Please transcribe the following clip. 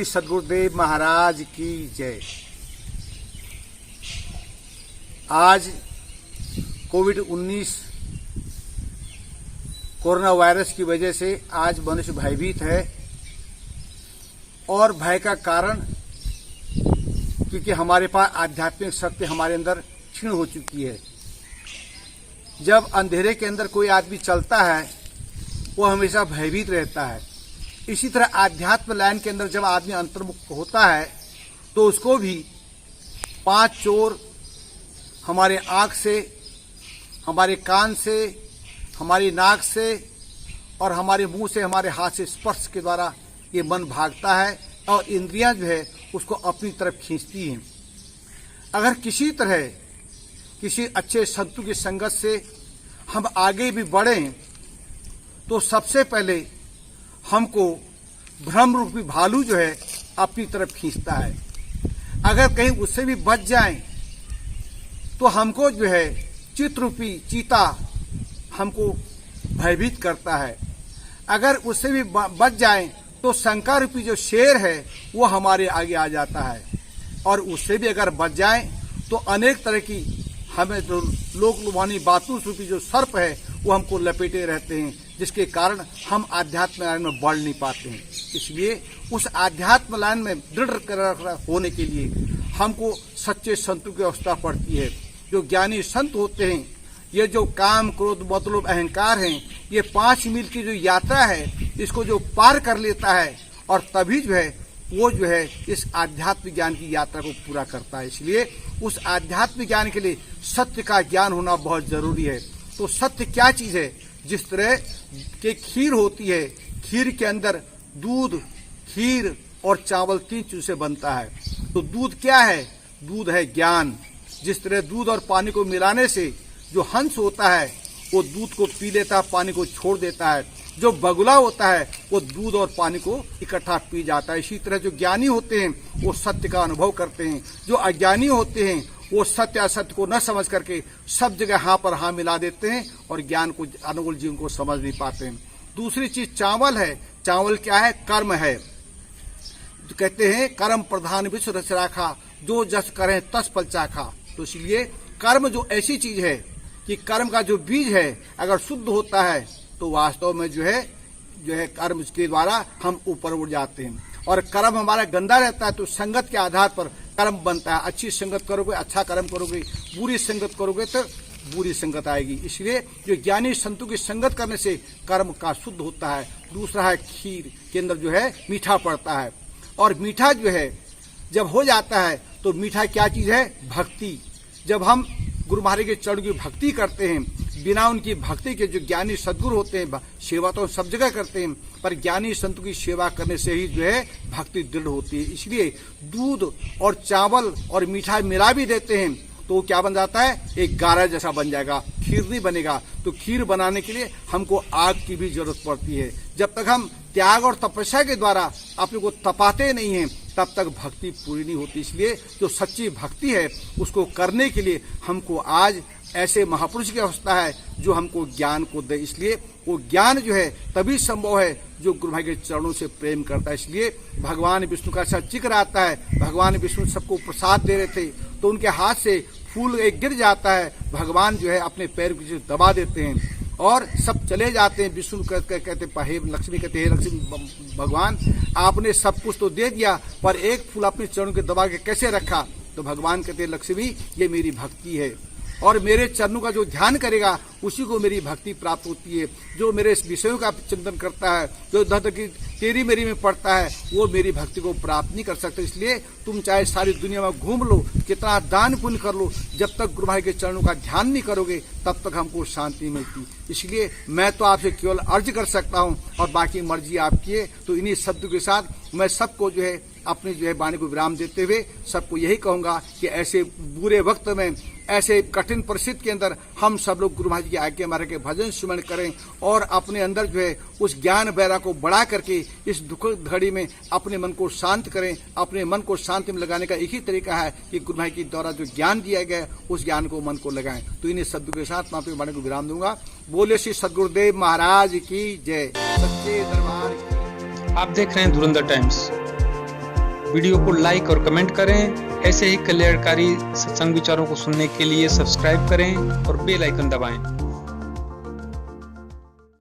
सद्गुरुदेव महाराज की जय। आज कोविड-19 कोरोना वायरस की वजह से आज मनुष्य भयभीत है और भय का कारण क्योंकि हमारे पास आध्यात्मिक शक्ति हमारे अंदर क्षीण हो चुकी है। जब अंधेरे के अंदर कोई आदमी चलता है वो हमेशा भयभीत रहता है। इसी तरह आध्यात्म लाइन के अंदर जब आदमी अंतर्मुख होता है तो उसको भी 5 चोर हमारे आँख से, हमारे कान से, हमारी नाक से और हमारे मुंह से, हमारे हाथ से स्पर्श के द्वारा ये मन भागता है और इंद्रियां जो है उसको अपनी तरफ खींचती हैं। अगर किसी तरह किसी अच्छे संतों की संगत से हम आगे भी बढ़ें तो सबसे पहले हमको भ्रम रूपी भालू जो है अपनी तरफ खींचता है। अगर कहीं उससे भी बच जाएं तो हमको जो है चित्त रूपी चीता हमको भयभीत करता है। अगर उससे भी बच जाएं तो शंका रूपी जो शेर है वो हमारे आगे आ जाता है और उससे भी अगर बच जाएं तो अनेक तरह की हमें जो लोक लुभानी बातों रूपी जो सर्प है वो हमको लपेटे रहते हैं, जिसके कारण हम आध्यात्म लाइन में बढ़ नहीं पाते हैं। इसलिए उस आध्यात्म लाइन में दृढ़ होने के लिए हमको सच्चे संतों की अवस्था पड़ती है। जो ज्ञानी संत होते हैं, ये जो काम क्रोध मतलब अहंकार हैं, ये 5 मील की जो यात्रा है इसको जो पार कर लेता है और तभी जो है वो जो है इस आध्यात्मिक ज्ञान की यात्रा को पूरा करता है। इसलिए उस आध्यात्मिक ज्ञान के लिए सत्य का ज्ञान होना बहुत जरूरी है। तो सत्य क्या चीज है? जिस तरह के खीर होती है, खीर के अंदर दूध, खीर और चावल 3 चीज से बनता है। तो दूध क्या है? दूध है ज्ञान। जिस तरह दूध और पानी को मिलाने से जो हंस होता है वो दूध को पी लेता है, पानी को छोड़ देता है। जो बगुला होता है वो दूध और पानी को इकट्ठा पी जाता है। इसी तरह जो ज्ञानी होते हैं वो सत्य का अनुभव करते हैं। जो अज्ञानी होते हैं वो सत्य असत्य को न समझ करके सब जगह हाँ पर हाँ मिला देते हैं और ज्ञान को, अनुकूल जीवन को समझ नहीं पाते हैं। दूसरी चीज चावल है। चावल क्या है? कर्म है। तो कहते हैं कर्म प्रधान विश्व रच राखा, जो जस करें तस फल चाखा। तो इसलिए कर्म जो ऐसी चीज है कि कर्म का जो बीज है अगर शुद्ध होता है तो वास्तव में जो है कर्म के द्वारा हम ऊपर उड़ जाते हैं। और कर्म हमारा गंदा रहता है तो संगत के आधार पर कर्म बनता है। अच्छी संगत करोगे अच्छा कर्म करोगे, बुरी संगत करोगे तो बुरी संगत आएगी। इसलिए जो ज्ञानी संतों की संगत करने से कर्म का शुद्ध होता है। दूसरा है खीर के अंदर जो है मीठा पड़ता है और मीठा जो है जब हो जाता है तो मीठा क्या चीज है? भक्ति। जब हम गुरु महाराज के चरण की भक्ति करते हैं, बिना उनकी भक्ति के जो ज्ञानी सद्गुरु होते हैं, सेवा तो सब जगह करते हैं पर ज्ञानी संतों की सेवा करने से ही जो है भक्ति दृढ़ होती है। इसलिए दूध और चावल और मीठा मिला भी देते हैं तो क्या बन जाता है? एक गारा जैसा बन जाएगा, खीर नहीं बनेगा। तो खीर बनाने के लिए हमको आग की भी जरूरत पड़ती है। जब तक हम त्याग और तपस्या के द्वारा अपने को तपाते नहीं हैं तब तक भक्ति पूरी नहीं होती। इसलिए जो सच्ची भक्ति है उसको करने के लिए हमको आज ऐसे महापुरुष की अवस्था है जो हमको ज्ञान को दे। इसलिए वो ज्ञान जो है तभी संभव है जो गुरु भाई के चरणों से प्रेम करता है। इसलिए भगवान विष्णु का ऐसा जिक्र आता है। भगवान विष्णु सबको प्रसाद दे रहे थे तो उनके हाथ से फूल एक गिर जाता है, भगवान जो है अपने पैर को दबा देते हैं और सब चले जाते हैं। विष्णु कहते हे लक्ष्मी, कहते हे लक्ष्मी भगवान आपने सब कुछ तो दे दिया पर एक फूल अपने चरणों के दबा के कैसे रखा? तो भगवान कहते लक्ष्मी ये मेरी भक्ति है और मेरे चरणों का जो ध्यान करेगा उसी को मेरी भक्ति प्राप्त होती है। जो मेरे विषयों का चिंतन करता है, जो धर्म की तेरी मेरी में पड़ता है वो मेरी भक्ति को प्राप्त नहीं कर सकते। इसलिए तुम चाहे सारी दुनिया में घूम लो, कितना दान पुण्य कर लो, जब तक गुरु भाई के चरणों का ध्यान नहीं करोगे तब तक हमको शांति मिलती। इसलिए मैं तो आपसे केवल अर्ज कर सकता हूँ और बाकी मर्जी आपकी है। तो इन्हीं शब्दों के साथ मैं सबको जो है अपनी जो है वाणी को विराम देते हुए सबको यही कहूंगा कि ऐसे बुरे वक्त में, ऐसे कठिन परिस्थिति के अंदर हम सब लोग गुरु महाराज की आज्ञा मार्ग के भजन सुमन करें और अपने अंदर जो है उस ज्ञान वैराग्य को बढ़ा करके इस दुख घड़ी में अपने मन को शांत करें। अपने मन को शांति में लगाने का एक ही तरीका है कि गुरु महाराज के द्वारा जो ज्ञान दिया गया उस ज्ञान को मन को लगाएं। तो इन्हीं शब्दों के साथ मैं अपनी वाणी को विराम दूंगा। बोले श्री सद्गुरुदेव महाराज की जय। सच्चे दरबार। आप देख रहे हैं धुरंधर टाइम्स। वीडियो को लाइक और कमेंट करें। ऐसे ही कल्याणकारी सत्संग विचारों को सुनने के लिए सब्सक्राइब करें और बेल आइकन दबाएं।